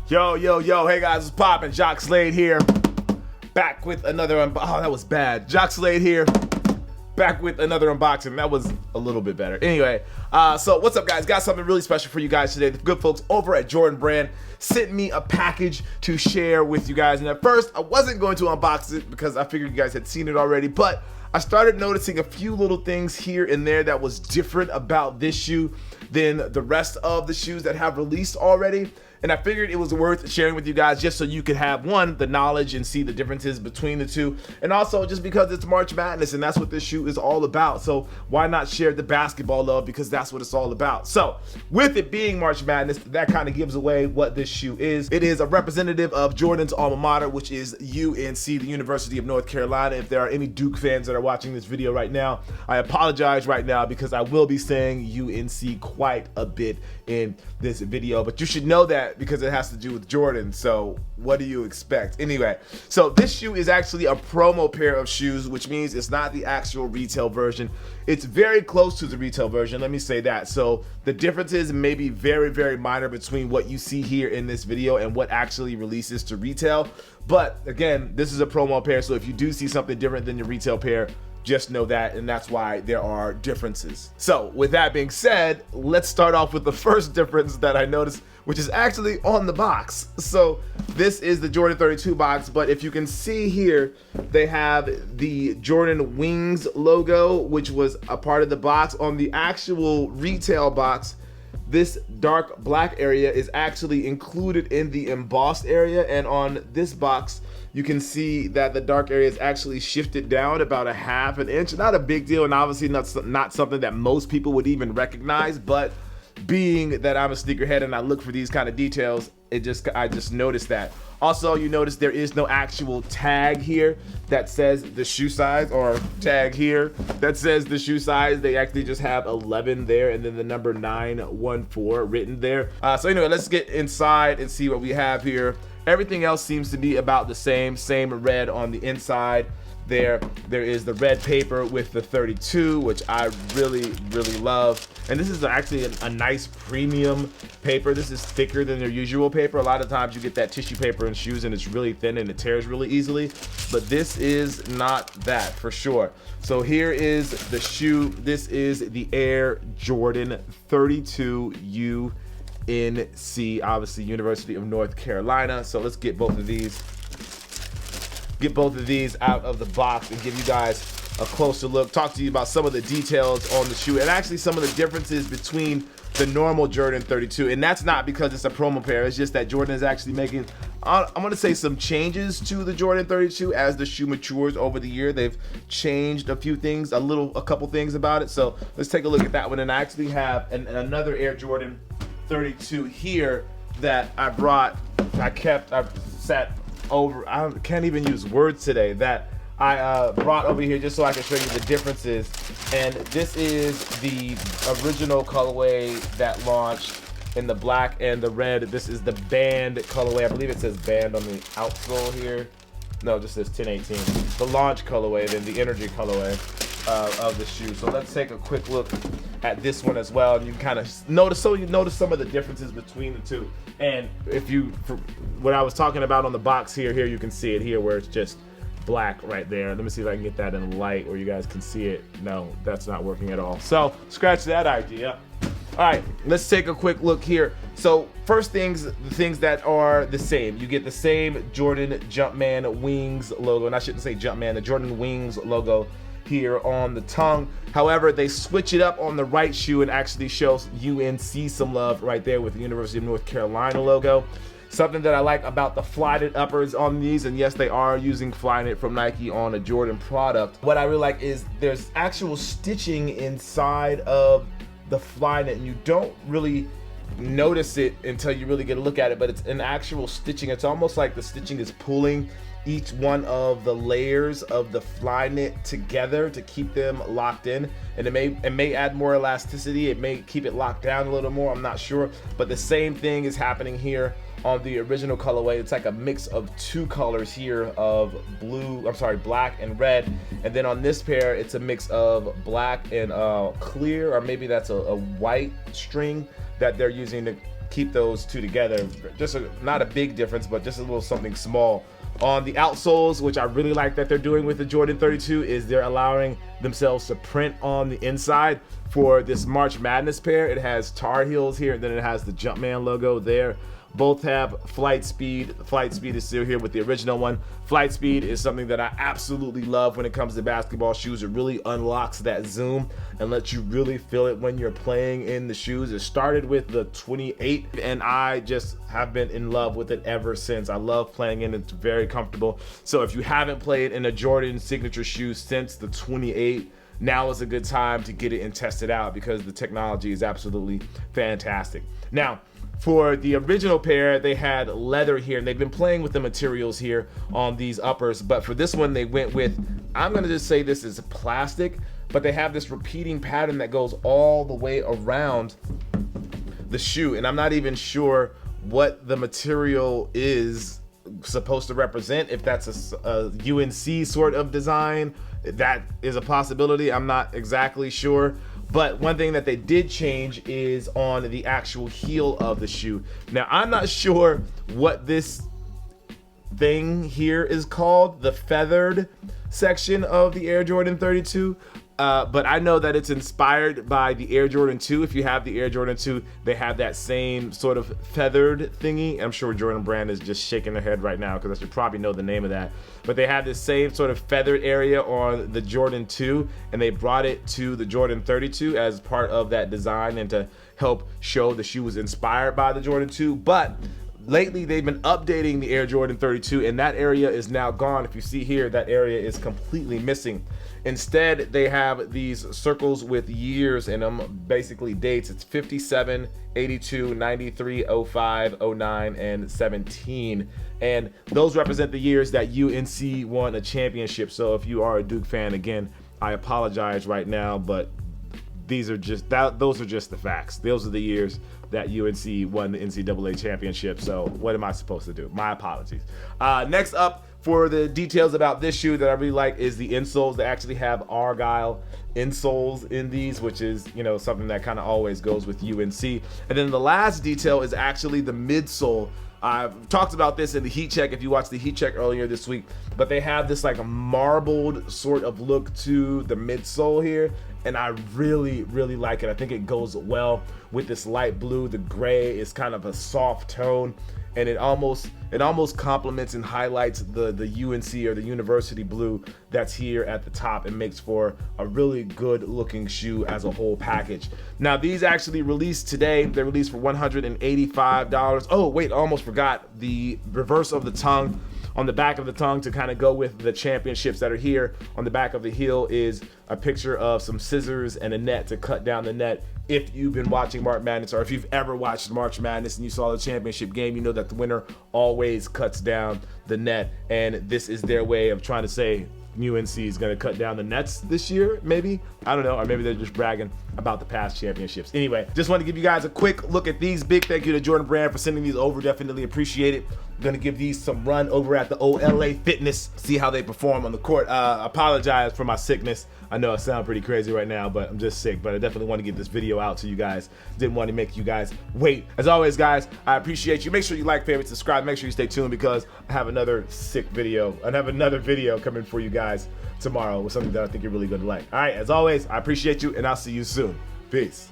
Yo, hey guys, what's poppin'? Jacques Slade here. Back with another oh, that was bad. Jacques Slade here. Back with another unboxing. That was a little bit better. Anyway, so what's up, guys? Got something really special for you guys today. The good folks over at Jordan Brand sent me a package to share with you guys. And at first, I wasn't going to unbox it because I figured you guys had seen it already, but I started noticing a few little things here and there that was different about this shoe than the rest of the shoes that have released already. And I figured it was worth sharing with you guys just so you could have, one, the knowledge and see the differences between the two. And also just because it's March Madness and that's what this shoe is all about. So why not share the basketball love, because that's what it's all about. So with it being March Madness, that kind of gives away what this shoe is. It is a representative of Jordan's alma mater, which is UNC, the University of North Carolina. If there are any Duke fans that are watching this video right now, I apologize right now because I will be saying UNC quite a bit in this video, but you should know that because it has to do with Jordan. So what do you expect? Anyway, so this shoe is actually a promo pair of shoes, which means it's not the actual retail version. It's very close to the retail version, let me say that. So the differences may be very, very minor between what you see here in this video and what actually releases to retail. But again, this is a promo pair, so if you do see something different than your retail pair, just know that, and that's why there are differences. So with that being said, let's start off with the first difference that I noticed, which is actually on the box. So this is the Jordan 32 box, but if you can see here, they have the Jordan Wings logo, which was a part of the box. On the actual retail box, this dark black area is actually included in the embossed area, and on this box, you can see that the dark area is actually shifted down about a half an inch. Not a big deal, and obviously not something that most people would even recognize, but being that I'm a sneakerhead and I look for these kind of details, I just noticed that. Also, you notice there is no actual tag here that says the shoe size, or tag here that says the shoe size. They actually just have 11 there and then the number 914 written there. So anyway, let's get inside and see what we have here. Everything else seems to be about the same red on the inside. There is the red paper with the 32, which I really love. And this is actually a nice premium paper. This is thicker than their usual paper. A lot of times you get that tissue paper in shoes and it's really thin and it tears really easily, but this is not that for sure. So here is the shoe. This is the Air Jordan 32 UNC, obviously University of North Carolina. So let's get both of these out of the box and give you guys a closer look, talk to you about some of the details on the shoe and actually some of the differences between the normal Jordan 32. And that's not because it's a promo pair, it's just that Jordan is actually making, I'm gonna say, some changes to the Jordan 32 as the shoe matures over the year. They've changed a few things, a couple things about it. So let's take a look at that one. And I actually have another Air Jordan 32 here that I've sat over, I can't even use words today, that I brought over here just so I can show you the differences. And this is the original colorway that launched in the black and the red. This is the band colorway. I believe it says band on the outsole here. No, it just says 1018. The launch colorway, then the energy colorway of the shoe. So let's take a quick look at this one as well, and you can kind of notice some of the differences between the two. And if you, for what I was talking about on the box here you can see it here where it's just black right there. Let me see if I can get that in light where you guys can see it. No, that's not working at all. So scratch that idea. All right, let's take a quick look here. So first things, the things that are the same. You get the same Jordan Jumpman Wings logo, and I shouldn't say Jumpman, the Jordan Wings logo here on the tongue. However, they switch it up on the right shoe and actually shows UNC some love right there with the University of North Carolina logo. Something that I like about the Flyknit uppers on these, and yes, they are using Flyknit from Nike on a Jordan product. What I really like is there's actual stitching inside of the Flyknit, and you don't really notice it until you really get a look at it, but it's an actual stitching. It's almost like the stitching is pulling each one of the layers of the Flyknit together to keep them locked in, and it may add more elasticity, it may keep it locked down a little more, I'm not sure, but the same thing is happening here on the original colorway. It's like a mix of two colors here of black and red, and then on this pair it's a mix of black and clear, or maybe that's a white string that they're using to keep those two together. Just not a big difference, but just a little something small. On the outsoles, which I really like that they're doing with the Jordan 32, is they're allowing themselves to print on the inside. For this March Madness pair, it has Tar Heels here, and then it has the Jumpman logo there. Both have Flight Speed. Flight Speed is still here with the original one. Flight Speed is something that I absolutely love when it comes to basketball shoes. It really unlocks that zoom and lets you really feel it when you're playing in the shoes. It started with the 28, and I just have been in love with it ever since. I love playing in it. It's very comfortable. So if you haven't played in a Jordan signature shoe since the 28, now is a good time to get it and test it out because the technology is absolutely fantastic. Now, for the original pair, they had leather here, and they've been playing with the materials here on these uppers, but for this one, they went with, I'm gonna just say this is plastic, but they have this repeating pattern that goes all the way around the shoe, and I'm not even sure what the material is supposed to represent. If that's a UNC sort of design, that is a possibility. I'm not exactly sure. But one thing that they did change is on the actual heel of the shoe. Now, I'm not sure what this thing here is called, the feathered section of the Air Jordan 32. But I know that it's inspired by the Air Jordan 2. If you have the Air Jordan 2, they have that same sort of feathered thingy. I'm sure Jordan Brand is just shaking their head right now because I should probably know the name of that. But they have this same sort of feathered area on the Jordan 2, and they brought it to the Jordan 32 as part of that design and to help show the shoe was inspired by the Jordan 2. But lately, they've been updating the Air Jordan 32, and that area is now gone. If you see here, that area is completely missing. Instead, they have these circles with years in them, basically dates. It's 57, 82, 93, 05, 09, and 17. And those represent the years that UNC won a championship. So if you are a Duke fan, again, I apologize right now, but those are just the facts. Those are the years that UNC won the NCAA championship. So what am I supposed to do? My apologies. Next up, for the details about this shoe that I really like is the insoles. They actually have Argyle insoles in these, which is, you know, something that kind of always goes with UNC. And then the last detail is actually the midsole. I've talked about this in the heat check if you watched the heat check earlier this week, but they have this like a marbled sort of look to the midsole here, and I really like it. I think it goes well with this light blue. The gray is kind of a soft tone, and it almost complements and highlights the UNC or the university blue that's here at the top and makes for a really good looking shoe as a whole package. Now, these actually released today. They released for $185. Oh wait, I almost forgot the reverse of the tongue. On the back of the tongue, to kind of go with the championships that are here, on the back of the heel is a picture of some scissors and a net to cut down the net. If you've been watching March Madness, or if you've ever watched March Madness and you saw the championship game, you know that the winner always cuts down the net. And this is their way of trying to say UNC is going to cut down the nets this year, maybe. I don't know, or maybe they're just bragging about the past championships. Anyway, just want to give you guys a quick look at these. Big thank you to Jordan Brand for sending these over. Definitely appreciate it. I'm going to give these some run over at the OLA Fitness, see how they perform on the court. Apologize for my sickness. I know I sound pretty crazy right now, but I'm just sick. But I definitely want to get this video out to you guys. Didn't want to make you guys wait. As always, guys, I appreciate you. Make sure you like, favorite, subscribe. Make sure you stay tuned because I have another sick video. I have another video coming for you guys tomorrow with something that I think you're really going to like. All right, as always, I appreciate you, and I'll see you soon. Peace.